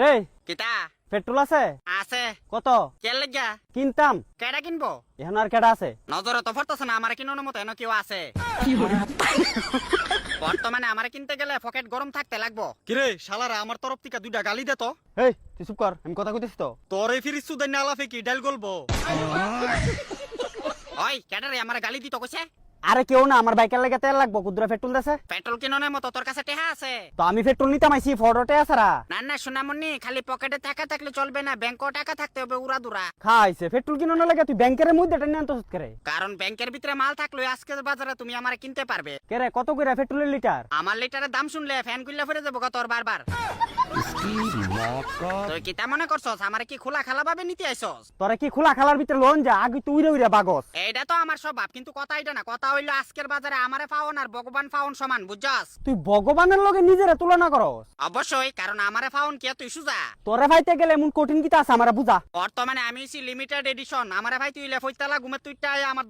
এই কিতা পেট্রোল আছে? আছে কত? কেন লাগিয়া কিনতাম। কেডা কিনবো? এখন আর কেডা আছে? নজরে তো পড়তেছে না আমার কিনোর মতো এনে কেউ আছে বর্তমানে আমার কিনতে গেলে পকেট গরম থাকতে লাগবো। কিরে শালারা আমার তরফ থেকে দুইটা গালি দে তো। এই তুই চুপ কর, আমি কথা কইতেছি তো। তোর এই ফিরিস সুদাই না আলাফে কি ডাল গলবো। ওই কেডা রে আমার গালি দিত কইছে? আরে কেউ না, আমার বাইকের লাগে তেল লাগবো, কুদ্রা পেট্রোল দেছে। পেট্রোল কিনোর মতো তোর কাছে টেহা আছে? তো আমি পেট্রোল নিতাম আইছি, ফটোতে আছে রা। না না সোনামণি, খালি পকেটে টাকা থাকলে চলবে না, ব্যাংকও টাকা থাকতে হবে উড়া দুরা। খাইছে পেট্রোল কিনো লাগে তুই ব্যাংকের মধ্যে টেনে আনতো করে। কারণ ব্যাংকের ভিতরে মাল থাকলে আজকের বাজারে তুমি আমার কিনতে পারবে। কে রে কত কইরা পেট্রোলের লিটার? আমার লিটারের দাম শুনলে ফ্যান খুললে ফিরে যাবো তোর বারবার। তুই কিতা মনে করছস আমার কি খোলা খালা ভাবে নিতে আইছস? তোরা কি খোলা খালার ভিতরে লোন যা আগে তুই উইরা উইরা বাগস। এইটা তো আমার স্বভাব, কিন্তু কথা এটা না, কথা হইলো আজকের বাজারে আমারে পাওন আর ভগবান পাওন সমান, বুঝছস? তুই ভগবানের লগে নিজেরে তুলনা করস। অবশ্যই, কারণ আমারে পাওন কে তুই সুজা। তোরে ভাইতে গেলে এমন কঠিন কিতা আছে আমারে বুঝা। বর্তমানে আমি হইছি লিমিটেড এডিশন, আমারে ভাই তুই লেফইতালা ঘুমে তুইটা আমার